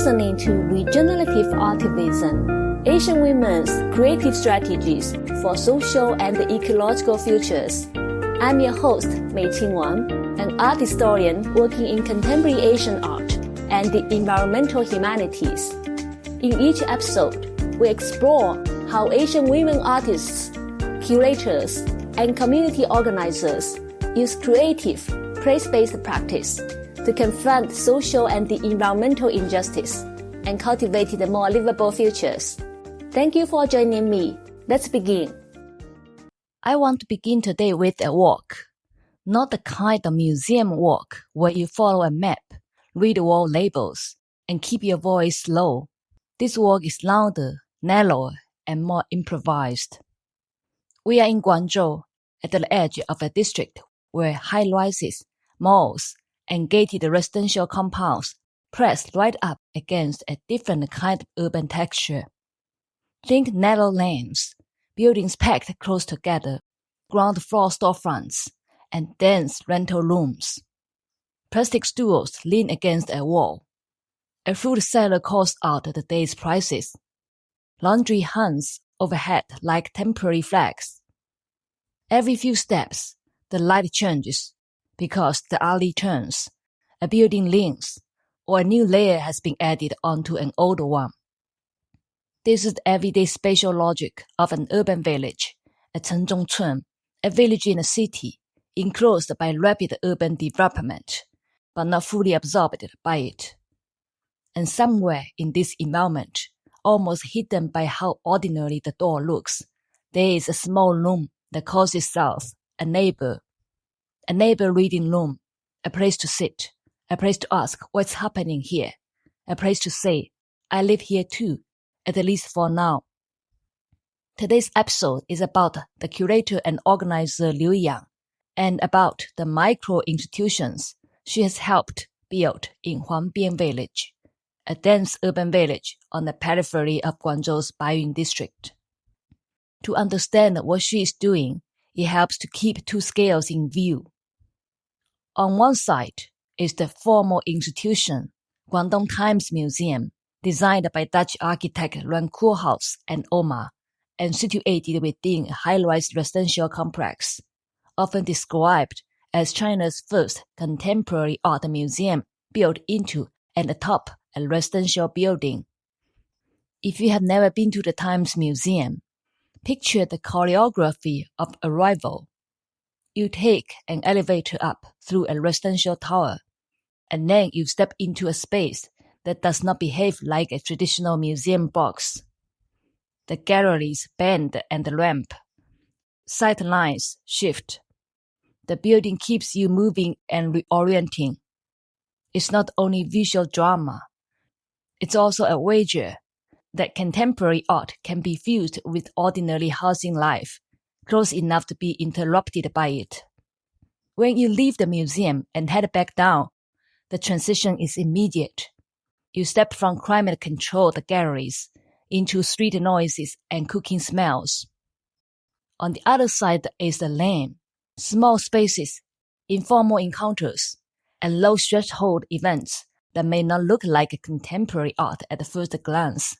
listening to Regenerative Artivism, Asian women's creative strategies for social and ecological futures. I'm your host, Mei Qingwang, an art historian working in contemporary Asian art and the environmental humanities. In each episode, we explore how Asian women artists, curators, and community organizers use creative, place-based practice to confront social and environmental injustice and cultivate the more livable futures. Thank you for joining me. Let's begin. I want to begin today with a walk, not the kind of museum walk where you follow a map, read wall labels, and keep your voice low. This walk is louder, narrower, and more improvised. We are in Guangzhou, at the edge of a district where high-rises, malls, and gated residential compounds press right up against a different kind of urban texture. Think narrow lanes, buildings packed close together, ground floor storefronts, and dense rental rooms. Plastic stools lean against a wall. A fruit seller calls out the day's prices. Laundry hangs overhead like temporary flags. Every few steps, the light changes because the alley turns, a building leans, or a new layer has been added onto an old one. This is the everyday spatial logic of an urban village, a Chenzhongcun, a village in a city, enclosed by rapid urban development, but not fully absorbed by it. And somewhere in this environment, almost hidden by how ordinary the door looks, there is a small room that calls itself a neighbor reading room, a place to sit, a place to ask what's happening here, a place to say, I live here too, at least for now. Today's episode is about the curator and organizer Liu Yang, and about the micro-institutions she has helped build in Huangbian Village, a dense urban village on the periphery of Guangzhou's Baiyun district. To understand what she is doing, it helps to keep two scales in view. On one side is the formal institution, Guangdong Times Museum, designed by Dutch architect Ruan Koolhaas and Oma, and situated within a high-rise residential complex, often described as China's first contemporary art museum built into and atop a residential building. If you have never been to the Times Museum, picture the choreography of arrival. You take an elevator up through a residential tower, and then you step into a space that does not behave like a traditional museum box. The galleries bend and ramp. Sight lines shift. The building keeps you moving and reorienting. It's not only visual drama. It's also a wager that contemporary art can be fused with ordinary housing life, close enough to be interrupted by it. When you leave the museum and head back down, the transition is immediate. You step from climate-controlled galleries into street noises and cooking smells. On the other side is the lane, small spaces, informal encounters, and low-threshold events that may not look like contemporary art at the first glance,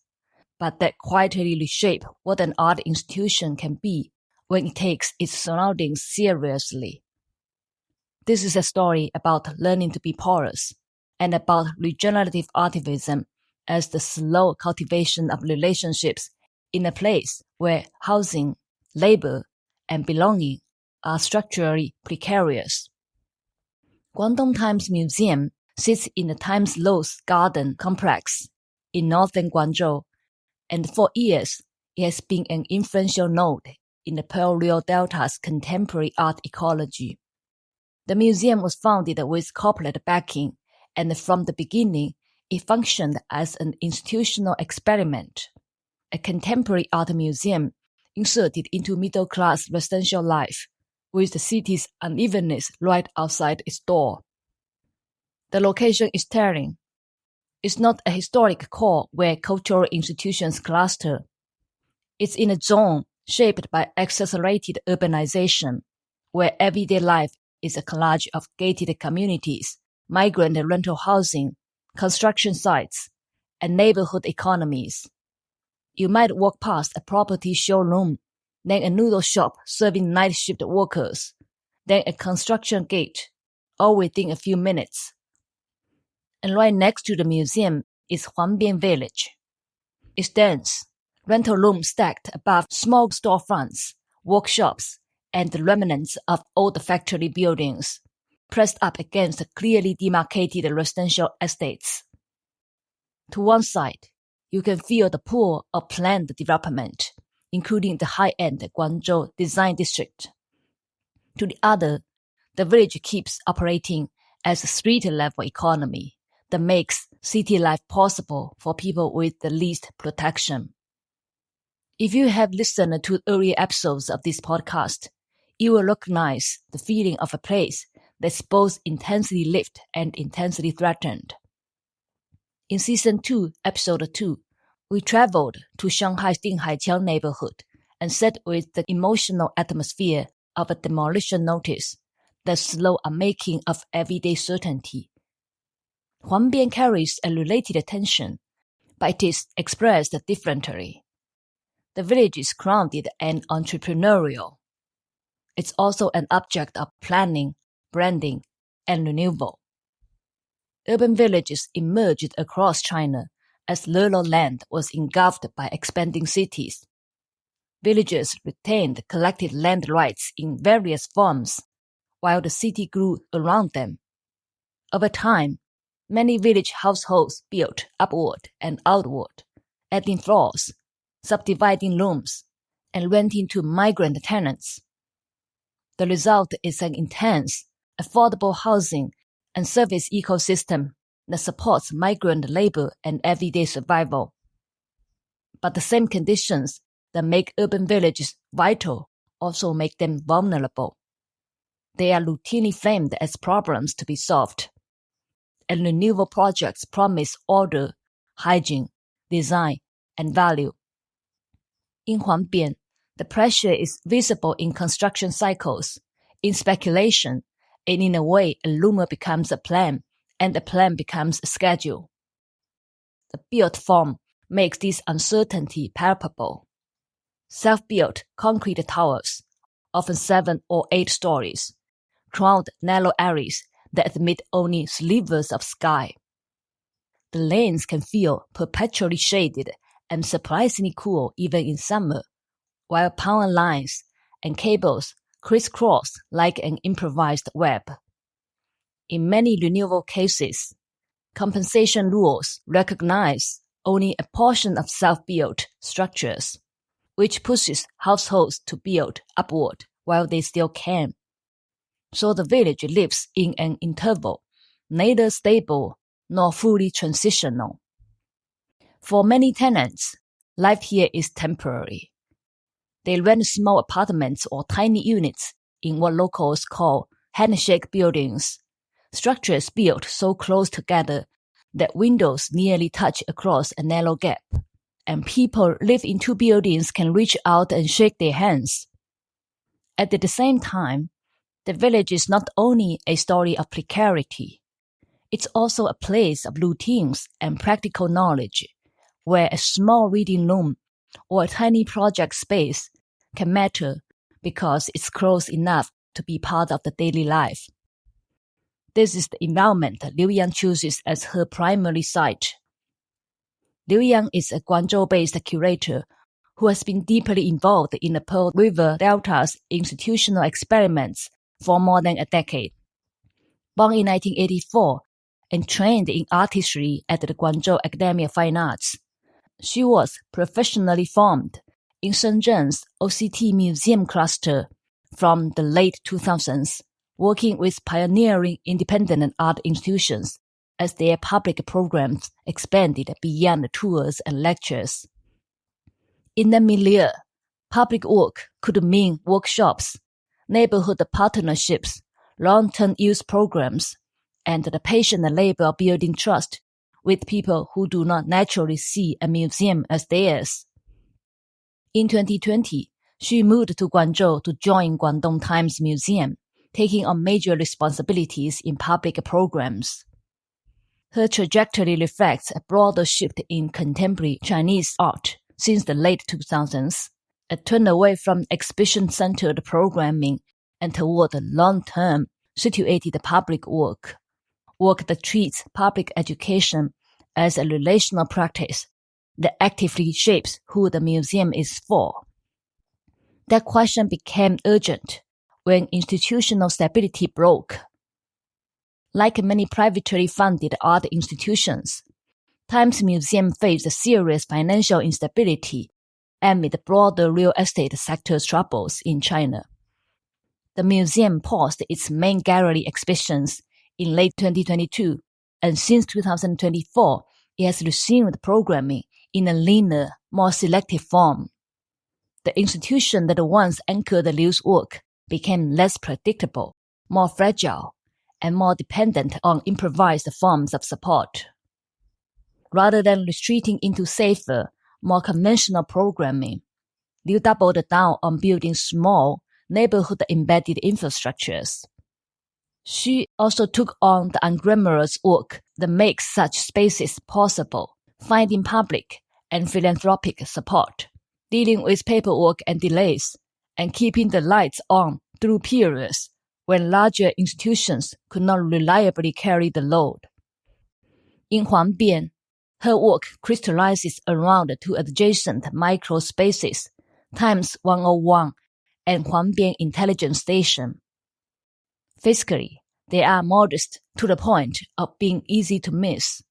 but that quietly reshape what an art institution can be when it takes its surroundings seriously. This is a story about learning to be porous, and about regenerative artivism as the slow cultivation of relationships in a place where housing, labor, and belonging are structurally precarious. Guangdong Times Museum sits in the Times Rose Garden complex in northern Guangzhou, and for years it has been an influential node in the Pearl River Delta's contemporary art ecology. The museum was founded with corporate backing, and from the beginning it functioned as an institutional experiment, a contemporary art museum inserted into middle-class residential life, with the city's unevenness right outside its door. The location is telling. It's not a historic core where cultural institutions cluster. It's in a zone shaped by accelerated urbanization, where everyday life is a collage of gated communities, migrant rental housing, construction sites, and neighborhood economies. You might walk past a property showroom, then a noodle shop serving night shift workers, then a construction gate, all within a few minutes. And right next to the museum is Huangbian Village. It stands, rental rooms stacked above small storefronts, workshops, and the remnants of old factory buildings, pressed up against clearly demarcated residential estates. To one side, you can feel the pull of planned development, including the high-end Guangzhou design district. To the other, the village keeps operating as a street-level economy that makes city life possible for people with the least protection. If you have listened to earlier episodes of this podcast, you will recognize the feeling of a place that's both intensely lived and intensely threatened. In Season 2, Episode 2, we traveled to Shanghai's Dinghaiqiang neighborhood and sat with the emotional atmosphere of a demolition notice that slow unmaking of everyday certainty. Huangbian carries a related tension, but it is expressed differently. The village is grounded and entrepreneurial. It's also an object of planning, branding, and renewal. Urban villages emerged across China as rural land was engulfed by expanding cities. Villagers retained collective land rights in various forms, while the city grew around them. Over time, many village households built upward and outward, adding floors, subdividing rooms, and renting to migrant tenants. The result is an intense, affordable housing and service ecosystem that supports migrant labor and everyday survival. But the same conditions that make urban villages vital also make them vulnerable. They are routinely framed as problems to be solved, and renewal projects promise order, hygiene, design, and value. In Huangbian, the pressure is visible in construction cycles, in speculation, and in a way a rumor becomes a plan, and a plan becomes a schedule. The built form makes this uncertainty palpable. Self-built concrete towers, often 7 or 8 stories, crowd narrow alleys that admit only slivers of sky. The lanes can feel perpetually shaded and surprisingly cool even in summer, while power lines and cables crisscross like an improvised web. In many renewal cases, compensation rules recognize only a portion of self-built structures, which pushes households to build upward while they still can. So the village lives in an interval, neither stable nor fully transitional. For many tenants, life here is temporary. They rent small apartments or tiny units in what locals call handshake buildings, structures built so close together that windows nearly touch across a narrow gap, and people live in 2 buildings can reach out and shake their hands. At the same time, the village is not only a story of precarity, it's also a place of routines and practical knowledge, where a small reading room or a tiny project space can matter because it's close enough to be part of the daily life. This is the environment Liu Yang chooses as her primary site. Liu Yang is a Guangzhou-based curator who has been deeply involved in the Pearl River Delta's institutional experiments for more than a decade. Born in 1984 and trained in artistry at the Guangzhou Academy of Fine Arts, she was professionally formed in Shenzhen's OCT Museum cluster from the late 2000s, working with pioneering independent art institutions as their public programs expanded beyond tours and lectures. In the milieu, public work could mean workshops, neighborhood partnerships, long-term youth programs, and the patient labor of building trust with people who do not naturally see a museum as theirs. In 2020, she moved to Guangzhou to join Guangdong Times Museum, taking on major responsibilities in public programs. Her trajectory reflects a broader shift in contemporary Chinese art since the late 2000s, a turn away from exhibition-centered programming and toward long-term, situated public work that treats public education as a relational practice that actively shapes who the museum is for. That question became urgent when institutional stability broke. Like many privately funded art institutions, Times Museum faced serious financial instability amid the broader real estate sector's troubles in China. The museum paused its main gallery exhibitions in late 2022, and since 2024, it has resumed programming in a leaner, more selective form. The institution that once anchored Liu's work became less predictable, more fragile, and more dependent on improvised forms of support. Rather than retreating into safer, more conventional programming, Liu doubled down on building small, neighborhood-embedded infrastructures. She also took on the unglamorous work that makes such spaces possible, finding public and philanthropic support, dealing with paperwork and delays, and keeping the lights on through periods when larger institutions could not reliably carry the load. In Huangbian, her work crystallizes around two adjacent micro-spaces, Times 101 and Huangbian Intelligence Station. Physically, they are modest to the point of being easy to miss.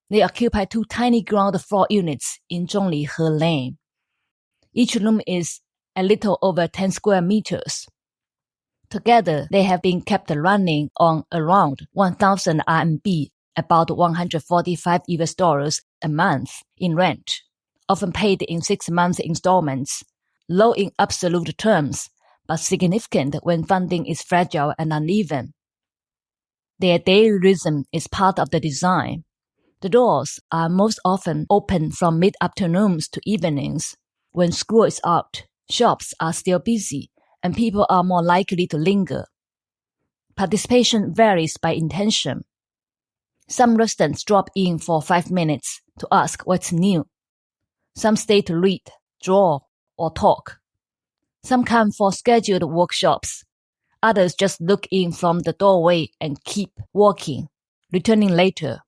They occupy two tiny ground floor units in Zhongheli Lane. Each room is a little over 10 square meters. Together, they have been kept running on around 1,000 RMB, about $145 a month in rent, often paid in 6-month installments, low in absolute terms, but significant when funding is fragile and uneven. Their daily rhythm is part of the design. The doors are most often open from mid-afternoons to evenings. When school is out, shops are still busy, and people are more likely to linger. Participation varies by intention. Some residents drop in for 5 minutes to ask what's new. Some stay to read, draw, or talk. Some come for scheduled workshops. Others just look in from the doorway and keep walking, returning later.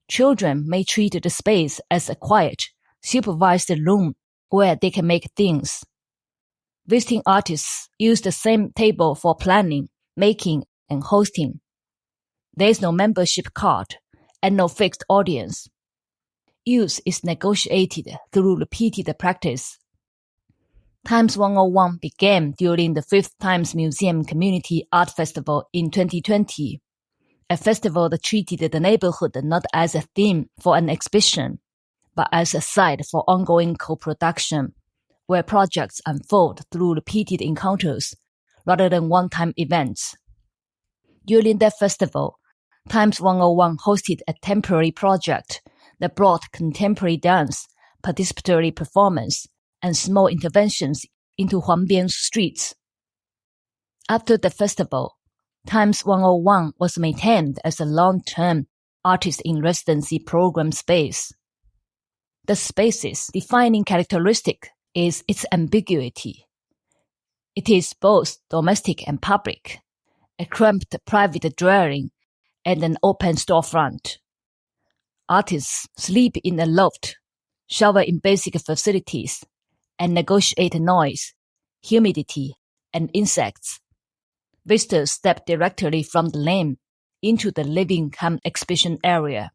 Children may treat the space as a quiet, supervised room where they can make things. Visiting artists use the same table for planning, making, and hosting. There is no membership card and no fixed audience. Use is negotiated through repeated practice. Times 101 began during the 5th Times Museum Community Art Festival in 2020, a festival that treated the neighborhood not as a theme for an exhibition, but as a site for ongoing co-production, where projects unfold through repeated encounters rather than one-time events. During that festival, Times 101 hosted a temporary project that brought contemporary dance, participatory performance, and small interventions into Huangbian's streets. After the festival, Times 101 was maintained as a long-term artist-in-residency program space. The space's defining characteristic is its ambiguity. It is both domestic and public, a cramped private dwelling and an open storefront. Artists sleep in a loft, shower in basic facilities, and negotiate noise, humidity, and insects. Visitors step directly from the lane into the living-cum-exhibition area.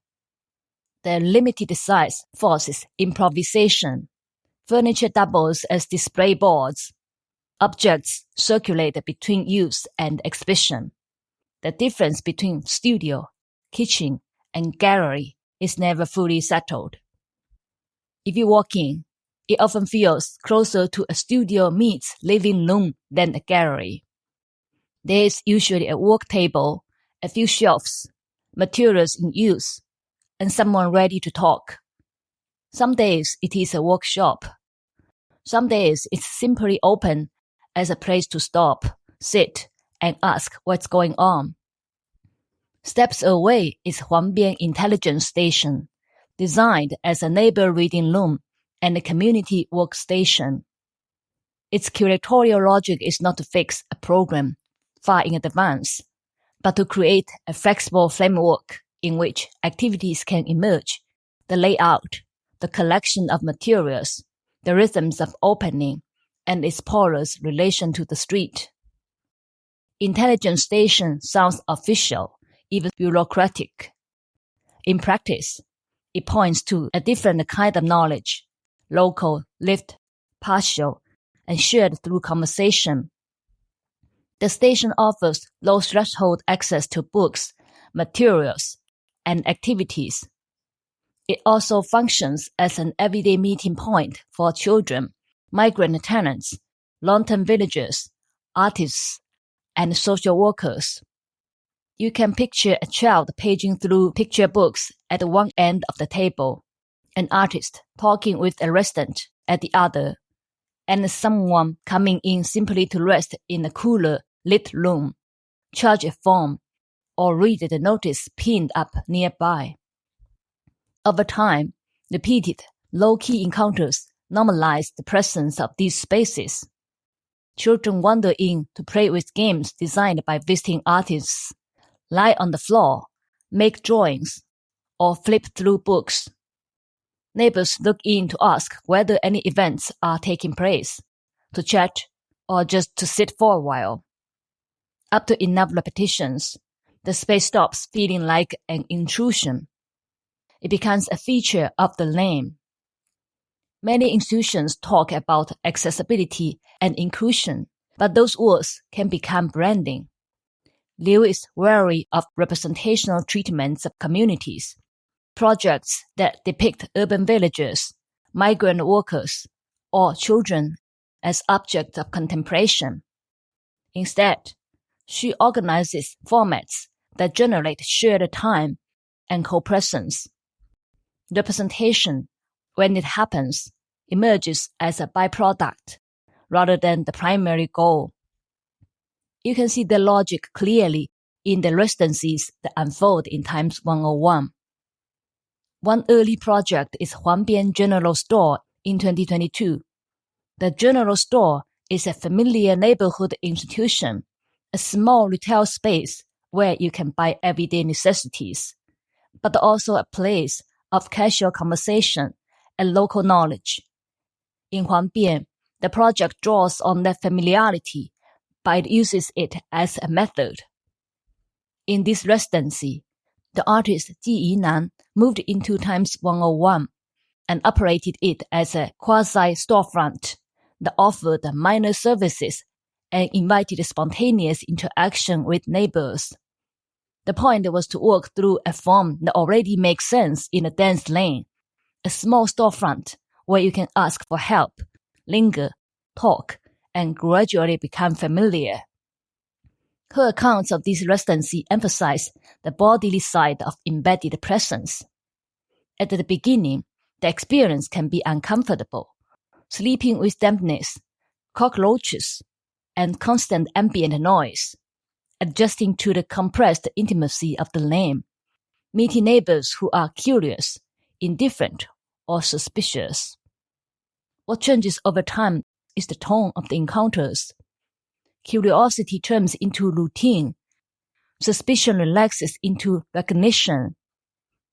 The limited size forces improvisation. Furniture doubles as display boards. Objects circulate between use and exhibition. The difference between studio, kitchen, and gallery is never fully settled. If you walk in, it often feels closer to a studio meets living room than a gallery. There is usually a work table, a few shelves, materials in use, and someone ready to talk. Some days it is a workshop. Some days it's simply open as a place to stop, sit, and ask what's going on. Steps away is Huangbian Intelligence Station, designed as a neighbor reading room and a community workstation. Its curatorial logic is not to fix a program far in advance, but to create a flexible framework in which activities can emerge, the layout, the collection of materials, the rhythms of opening, and its porous relation to the street. Intelligence station sounds official, even bureaucratic. In practice, it points to a different kind of knowledge, local, lived, partial, and shared through conversation. The station offers low-threshold access to books, materials, and activities. It also functions as an everyday meeting point for children, migrant tenants, long-term villagers, artists, and social workers. You can picture a child paging through picture books at one end of the table, an artist talking with a resident at the other, and someone coming in simply to rest in a cooler, lit room, charge a form, or read the notice pinned up nearby. Over time, repeated, low-key encounters normalize the presence of these spaces. Children wander in to play with games designed by visiting artists, lie on the floor, make drawings, or flip through books. Neighbors look in to ask whether any events are taking place, to chat, or just to sit for a while. After enough repetitions, the space stops feeling like an intrusion. It becomes a feature of the lane. Many institutions talk about accessibility and inclusion, but those words can become branding. Liu is wary of representational treatments of communities, projects that depict urban villagers, migrant workers, or children as objects of contemplation. Instead, she organizes formats that generate shared time and co-presence. Representation, when it happens, emerges as a byproduct rather than the primary goal. You can see the logic clearly in the residencies that unfold in Times 101. One early project is Huangbian General Store in 2022. The General Store is a familiar neighborhood institution, a small retail space where you can buy everyday necessities, but also a place of casual conversation and local knowledge. In Huangbian, the project draws on that familiarity, but it uses it as a method. In this residency, the artist Ji Yinan moved into Times 101 and operated it as a quasi-storefront that offered minor services and invited spontaneous interaction with neighbors. The point was to work through a form that already makes sense in a dense lane, a small storefront where you can ask for help, linger, talk, and gradually become familiar. Her accounts of this residency emphasize the bodily side of embedded presence. At the beginning, the experience can be uncomfortable, sleeping with dampness, cockroaches, and constant ambient noise, adjusting to the compressed intimacy of the lane, meeting neighbors who are curious, indifferent, or suspicious. What changes over time is the tone of the encounters. Curiosity turns into routine. Suspicion relaxes into recognition.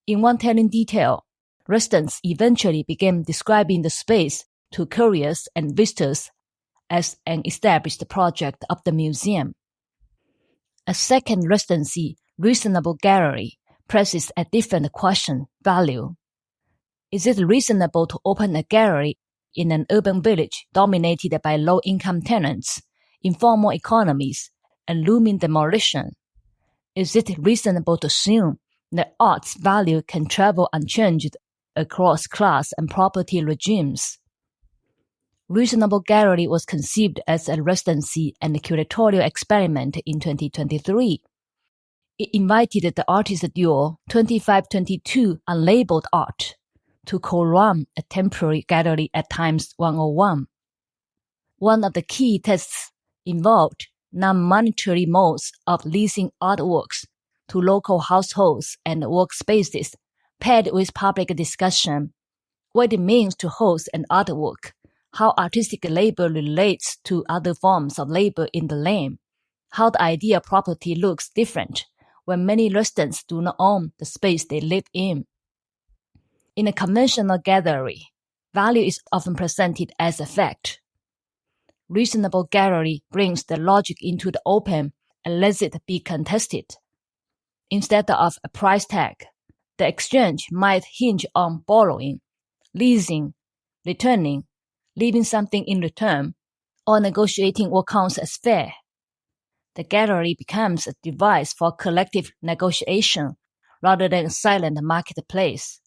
In one telling detail, residents eventually began describing the space to couriers and visitors as an established project of the museum. A second residency, Reasonable Gallery, presses a different question, value. Is it reasonable to open a gallery in an urban village dominated by low-income tenants, informal economies, and looming demolition? Is it reasonable to assume that art's value can travel unchanged across class and property regimes? Reasonable Gallery was conceived as a residency and a curatorial experiment in 2023. It invited the artist duo 2522 Unlabeled Art to co-run a temporary gallery at Times 101. One of the key tests involved non-monetary modes of leasing artworks to local households and workspaces, paired with public discussion, what it means to host an artwork, how artistic labor relates to other forms of labor in the lane, how the idea of property looks different when many residents do not own the space they live in. In a conventional gallery, value is often presented as a fact. Reasonable gallery brings the logic into the open and lets it be contested. Instead of a price tag, the exchange might hinge on borrowing, leasing, returning, leaving something in return, or negotiating what counts as fair. The gallery becomes a device for collective negotiation rather than a silent marketplace.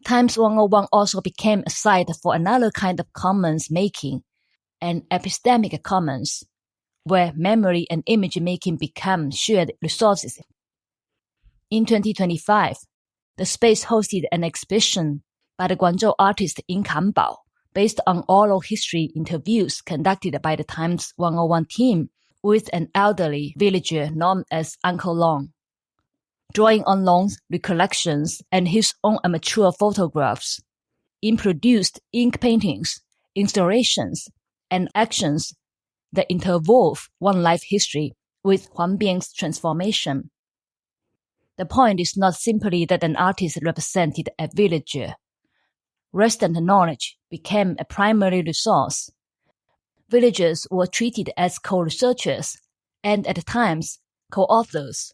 Times 101 also became a site for another kind of commons making, an epistemic commons, where memory and image making become shared resources. In 2025, the space hosted an exhibition by the Guangzhou artist Yin Kanbao based on oral history interviews conducted by the Times 101 team with an elderly villager known as Uncle Long. Drawing on Long's recollections and his own amateur photographs, Yin produced ink paintings, installations, and actions that interwove one life history with Huangbian's transformation. The point is not simply that an artist represented a villager. Resident knowledge became a primary resource. Villagers were treated as co-researchers and at times co-authors.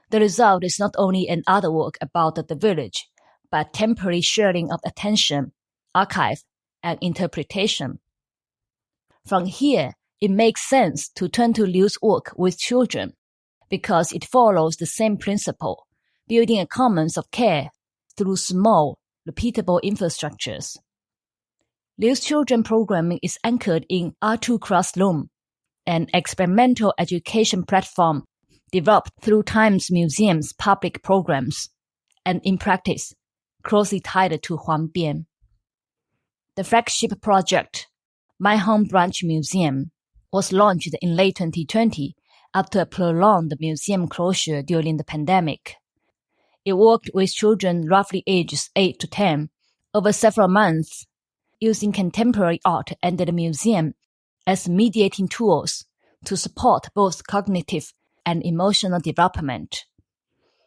The result is not only an artwork about the village, but temporary sharing of attention, archive, and interpretation. From here, it makes sense to turn to Liu's work with children, because it follows the same principle, building a commons of care through small, repeatable infrastructures. Liu's children programming is anchored in R2 Classroom, an experimental education platform developed through Times Museum's public programs, and in practice, closely tied to Huangbian. The flagship project, My Home Branch Museum, was launched in late 2020 after a prolonged museum closure during the pandemic. It worked with children roughly ages 8 to 10 over several months, using contemporary art and the museum as mediating tools to support both cognitive and emotional development.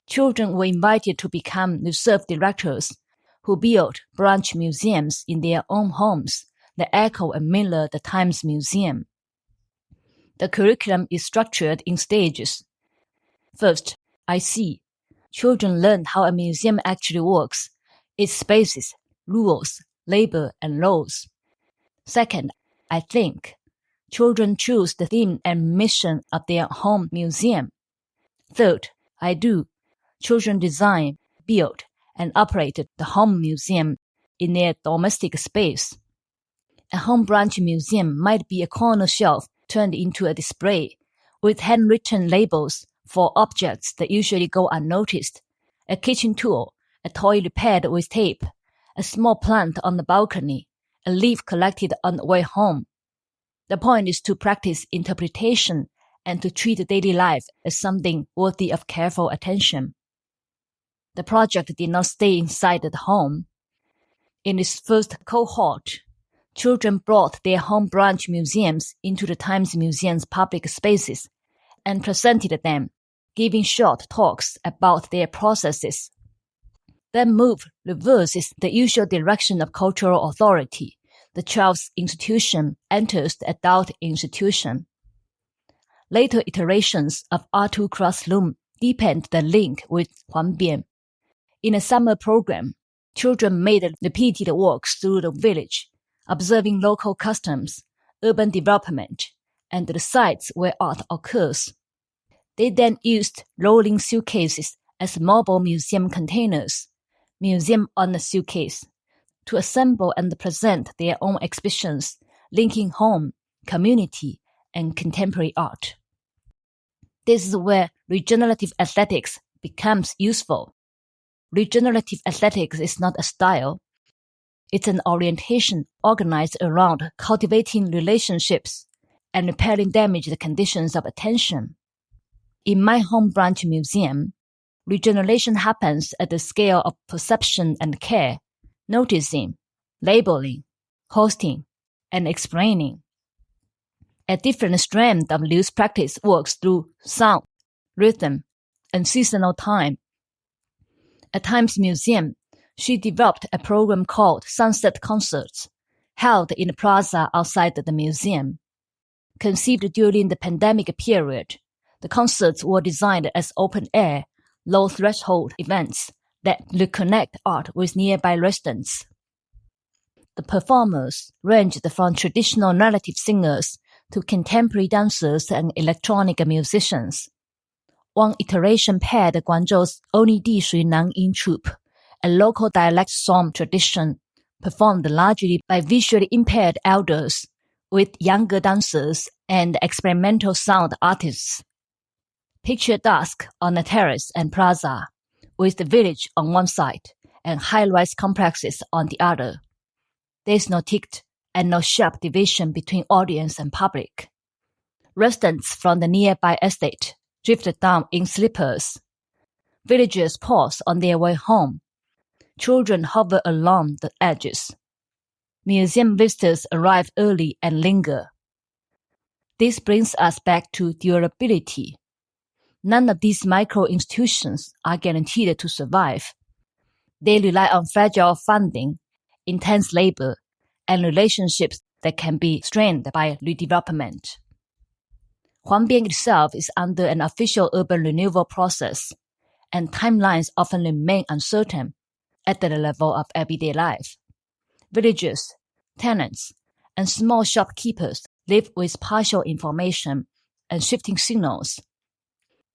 Children were invited to become reserve directors who built branch museums in their own homes that echo and mirror the Times Museum. The curriculum is structured in stages. First, I see. Children learn how a museum actually works, its spaces, rules, labor, and roles. Second, I think. Children choose the theme and mission of their home museum. Third, I do. Children design, build, and operate the home museum in their domestic space. A home branch museum might be a corner shelf turned into a display, with handwritten labels for objects that usually go unnoticed, a kitchen tool, a toy repaired with tape, a small plant on the balcony, a leaf collected on the way home. The point is to practice interpretation and to treat daily life as something worthy of careful attention. The project did not stay inside the home. In its first cohort, children brought their home branch museums into the Times Museum's public spaces and presented them, giving short talks about their processes. That move reverses the usual direction of cultural authority. The child's institution enters the adult institution. Later iterations of R2 Classroom deepened the link with Huangbian. In a summer program, children made repeated walks through the village, observing local customs, urban development, and the sites where art occurs. They then used rolling suitcases as mobile museum containers, museum on a suitcase, to assemble and present their own exhibitions, linking home, community, and contemporary art. This is where regenerative aesthetics becomes useful. Regenerative aesthetics is not a style. It's an orientation organized around cultivating relationships and repairing damaged conditions of attention. In my home branch museum, regeneration happens at the scale of perception and care, noticing, labeling, hosting, and explaining. A different strand of Liu's practice works through sound, rhythm, and seasonal time. At Times Museum, she developed a program called Sunset Concerts, held in the plaza outside the museum. Conceived during the pandemic period, the concerts were designed as open-air, low-threshold events that reconnect art with nearby residents. The performers ranged from traditional narrative singers to contemporary dancers and electronic musicians. One iteration paired Guangzhou's only Di Shui Nanyin troupe, a local dialect song tradition performed largely by visually impaired elders, with younger dancers and experimental sound artists. Picture dusk on a terrace and plaza, with the village on one side and high-rise complexes on the other. There is no ticket and no sharp division between audience and public. Residents from the nearby estate drifted down in slippers. Villagers pause on their way home. Children hover along the edges. Museum visitors arrive early and linger. This brings us back to durability. None of these micro-institutions are guaranteed to survive. They rely on fragile funding, intense labor, and relationships that can be strained by redevelopment. Huangbian itself is under an official urban renewal process, and timelines often remain uncertain at the level of everyday life. Villagers, tenants, and small shopkeepers live with partial information and shifting signals.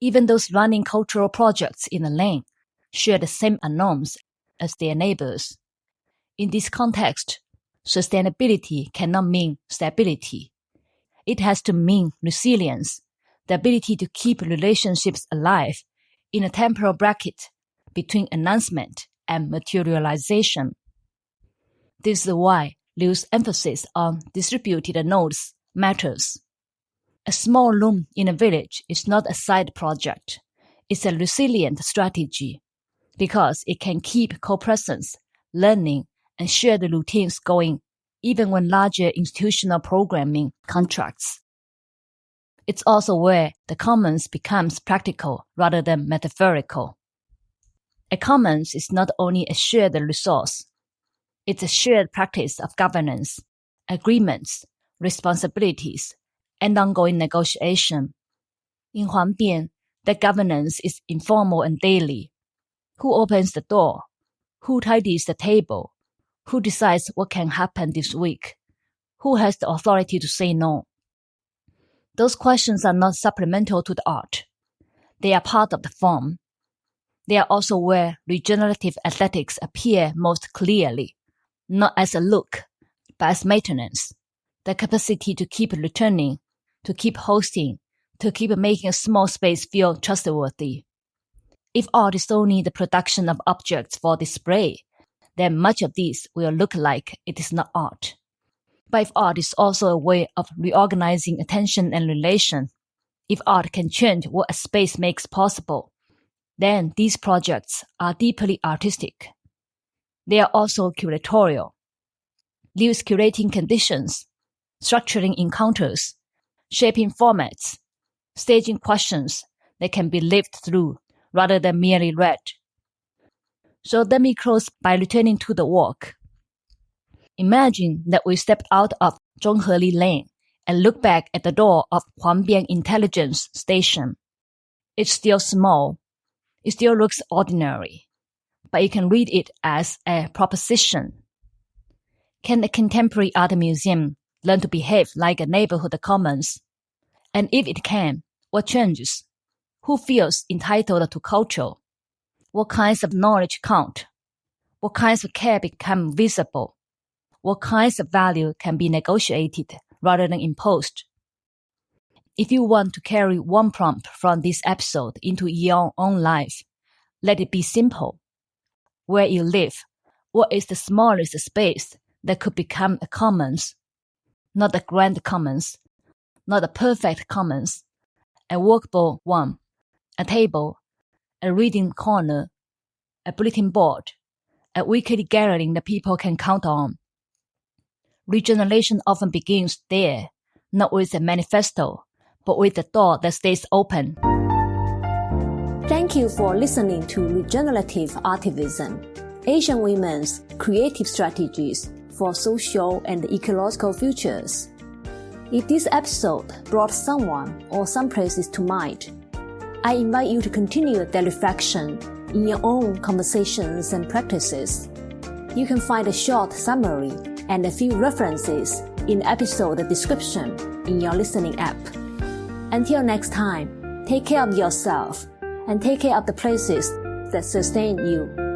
Even those running cultural projects in the lane share the same unknowns as their neighbors. In this context, sustainability cannot mean stability. It has to mean resilience, the ability to keep relationships alive in a temporal bracket between announcement and materialization. This is why Liu's emphasis on distributed nodes matters. A small room in a village is not a side project. It's a resilient strategy because it can keep co-presence, learning, and shared routines going even when larger institutional programming contracts. It's also where the commons becomes practical rather than metaphorical. A commons is not only a shared resource, it's a shared practice of governance, agreements, responsibilities, and ongoing negotiation. In Huangbian, that governance is informal and daily. Who opens the door? Who tidies the table? Who decides what can happen this week? Who has the authority to say no? Those questions are not supplemental to the art. They are part of the form. They are also where regenerative aesthetics appear most clearly, not as a look, but as maintenance, the capacity to keep returning, to keep hosting, to keep making a small space feel trustworthy. If art is only the production of objects for display, then much of this will look like it is not art. But if art is also a way of reorganizing attention and relation, if art can change what a space makes possible, then these projects are deeply artistic. They are also curatorial. Liu is curating conditions, structuring encounters, shaping formats, staging questions that can be lived through rather than merely read. So let me close by returning to the walk. Imagine that we stepped out of Zhongheli Lane and look back at the door of Huangbian Intelligence Station. It's still small. It still looks ordinary, but you can read it as a proposition. Can a contemporary art museum learn to behave like a neighborhood commons? And if it can, what changes? Who feels entitled to culture? What kinds of knowledge count? What kinds of care become visible? What kinds of value can be negotiated rather than imposed? If you want to carry one prompt from this episode into your own life, let it be simple. Where you live, what is the smallest space that could become a commons? Not a grand commons, not a perfect commons, a workable one a table, a reading corner, a bulletin board, a weekly gathering that people can count on. Regeneration often begins there, not with a manifesto, but with a door that stays open. Thank you for listening to Regenerative Artivism, Asian women's creative strategies for social and ecological futures. If this episode brought someone or some places to mind, I invite you to continue that reflection in your own conversations and practices. You can find a short summary and a few references in the episode description in your listening app. Until next time, take care of yourself and take care of the places that sustain you.